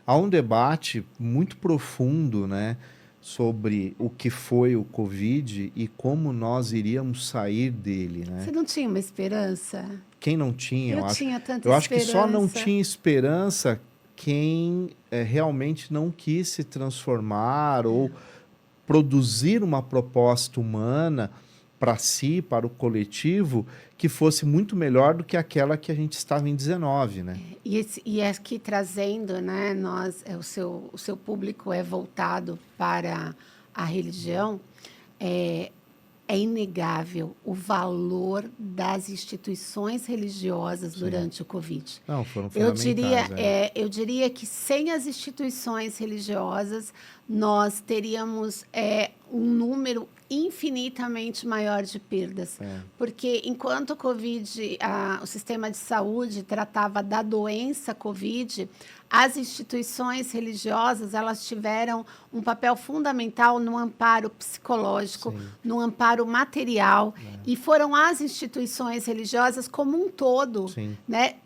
Há um debate muito profundo, né, sobre o que foi o Covid e como nós iríamos sair dele, né? Você não tinha uma esperança? Quem não tinha, Eu eu acho. tinha tanta Eu acho que só não esperança. tinha esperança quem realmente não quis se transformar ou produzir uma proposta humana para si, para o coletivo, que fosse muito melhor do que aquela que a gente estava em 19, né? E aqui trazendo, né, o seu público é voltado para a religião, é, é inegável o valor das instituições religiosas Sim. durante o Covid. Não, foram fundamentais. Eu diria que sem as instituições religiosas, nós teríamos um número infinitamente maior de perdas. Porque enquanto o sistema de saúde tratava da doença Covid, as instituições religiosas, elas tiveram um papel fundamental no amparo psicológico, Sim. no amparo material, e foram as instituições religiosas como um todo, Sim. né?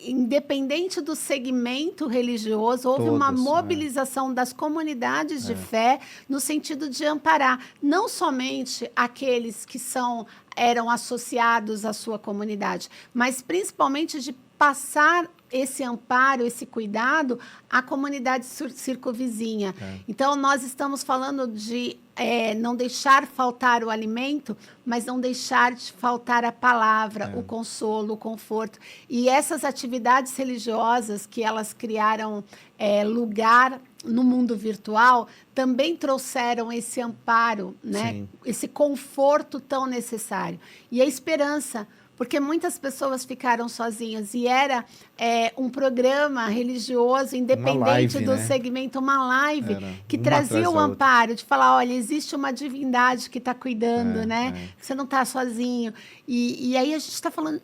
Independente do segmento religioso, houve uma mobilização das comunidades de fé no sentido de amparar não somente aqueles que eram associados à sua comunidade, mas principalmente de passar esse amparo, esse cuidado à comunidade circunvizinha. Então, nós estamos falando de não deixar faltar o alimento, mas não deixar de faltar a palavra, o consolo, o conforto. E essas atividades religiosas que elas criaram lugar no mundo virtual também trouxeram esse amparo, né? Sim. Esse conforto tão necessário. E a esperança, porque muitas pessoas ficaram sozinhas e era um programa religioso, independente do segmento, uma live que trazia o amparo de falar, olha, existe uma divindade que está cuidando, né? Você não está sozinho. E aí a gente está falando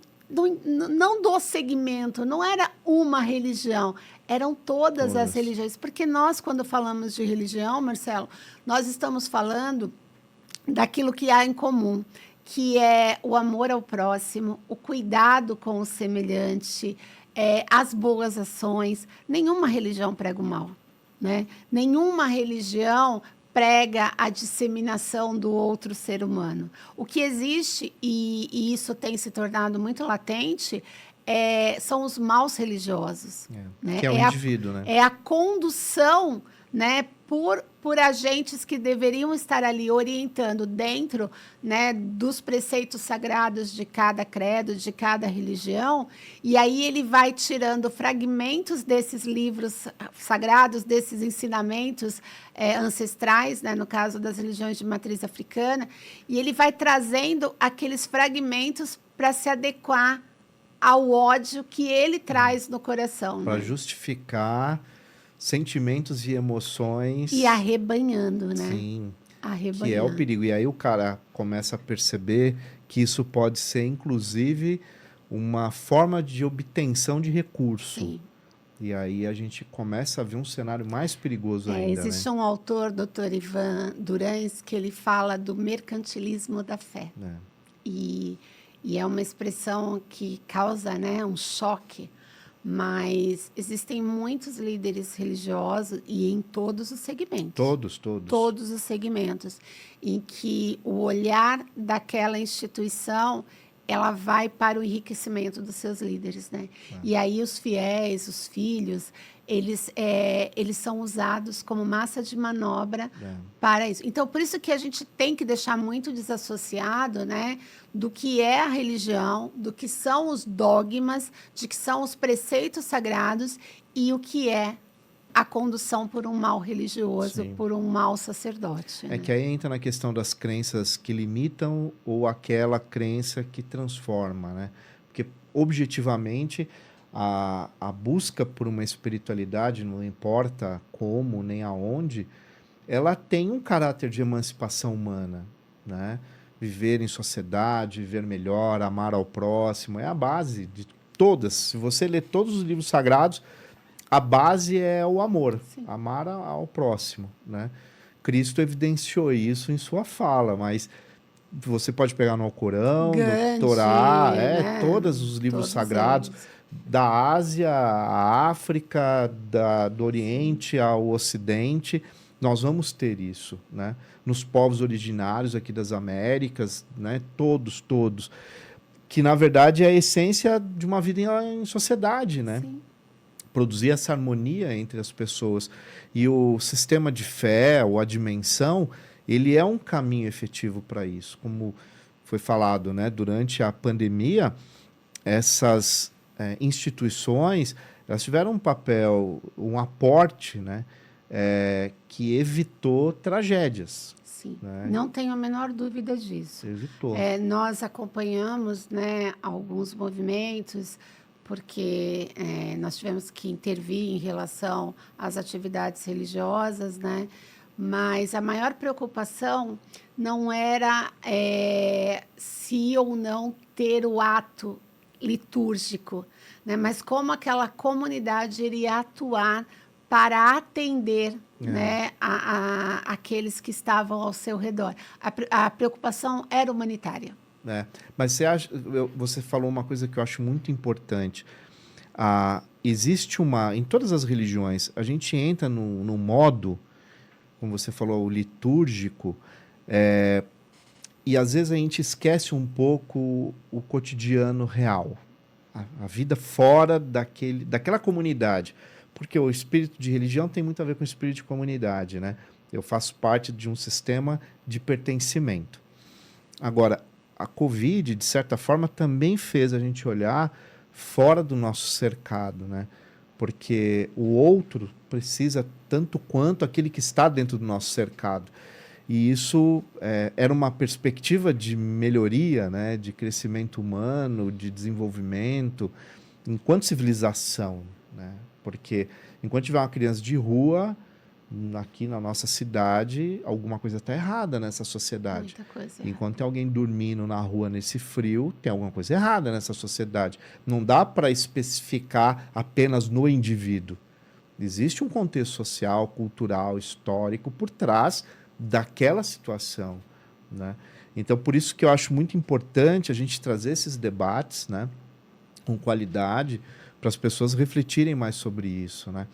não do segmento, não era uma religião, eram todas as religiões. Porque nós, quando falamos de religião, Marcelo, nós estamos falando daquilo que há em comum, que é o amor ao próximo, o cuidado com o semelhante, as boas ações. Nenhuma religião prega o mal, né? Nenhuma religião prega a disseminação do outro ser humano. O que existe, e isso tem se tornado muito latente, são os maus religiosos. Né? Que é o indivíduo, né? É a condução, né, por agentes que deveriam estar ali orientando dentro, né, dos preceitos sagrados de cada credo, de cada religião, e aí ele vai tirando fragmentos desses livros sagrados, desses ensinamentos ancestrais, né, no caso das religiões de matriz africana, e ele vai trazendo aqueles fragmentos para se adequar ao ódio que ele traz no coração. Para né? justificar sentimentos e emoções. E arrebanhando, né? Sim. Arrebanhando. Que é o perigo. E aí o cara começa a perceber que isso pode ser, inclusive, uma forma de obtenção de recurso. Sim. E aí a gente começa a ver um cenário mais perigoso ainda. Existe um autor, Dr. Ivan Durães, que ele fala do mercantilismo da fé. E é uma expressão que causa, né, um choque. Mas existem muitos líderes religiosos e em todos os segmentos. Todos. Todos os segmentos. Em que o olhar daquela instituição, ela vai para o enriquecimento dos seus líderes, né? E aí os fiéis, os filhos, eles são usados como massa de manobra para isso. Então, por isso que a gente tem que deixar muito desassociado, né, do que é a religião, do que são os dogmas, de que são os preceitos sagrados e o que é a condução por um mal religioso, Sim. por um mal sacerdote. Que aí entra na questão das crenças que limitam ou aquela crença que transforma, né? Porque, objetivamente, a busca por uma espiritualidade, não importa como nem aonde, ela tem um caráter de emancipação humana, né? Viver em sociedade, viver melhor, amar ao próximo, é a base de todas. Se você ler todos os livros sagrados, a base é o amor, Sim. Amar ao próximo, né? Cristo evidenciou isso em sua fala, mas você pode pegar no Alcorão, Gandhi, no Torá, né? todos os livros Todos sagrados, eles. da Ásia à África, do Oriente ao Ocidente, nós vamos ter isso, né? Nos povos originários aqui das Américas, né? Todos. Que, na verdade, é a essência de uma vida em sociedade, né? Sim. Produzir essa harmonia entre as pessoas. E o sistema de fé, ou a dimensão, ele é um caminho efetivo para isso. Como foi falado, né? Durante a pandemia, essas instituições, elas tiveram um papel, um aporte, né? Que evitou tragédias. Sim, Né? não tenho a menor dúvida disso. Evitou. Nós acompanhamos, né, alguns movimentos, porque nós tivemos que intervir em relação às atividades religiosas, né? Mas a maior preocupação não era se ou não ter o ato litúrgico, né? Mas como aquela comunidade iria atuar para atender né, aqueles que estavam ao seu redor. A preocupação era humanitária. Mas você falou uma coisa que eu acho muito importante. Existe em todas as religiões, a gente entra no modo, como você falou, o litúrgico, e às vezes a gente esquece um pouco o cotidiano real, a vida fora daquela comunidade. Porque o espírito de religião tem muito a ver com o espírito de comunidade, né? Eu faço parte de um sistema de pertencimento. Agora, a Covid, de certa forma, também fez a gente olhar fora do nosso cercado, né? Porque o outro precisa tanto quanto aquele que está dentro do nosso cercado. E isso era uma perspectiva de melhoria, né? De crescimento humano, de desenvolvimento, enquanto civilização, né? Porque enquanto tiver uma criança de rua, aqui na nossa cidade, alguma coisa está errada nessa sociedade. Muita coisa enquanto tem alguém dormindo na rua nesse frio, tem alguma coisa errada nessa sociedade. Não dá para especificar apenas no indivíduo. Existe um contexto social, cultural, histórico por trás daquela situação, né? Então, por isso que eu acho muito importante a gente trazer esses debates, né, com qualidade, para as pessoas refletirem mais sobre isso, né?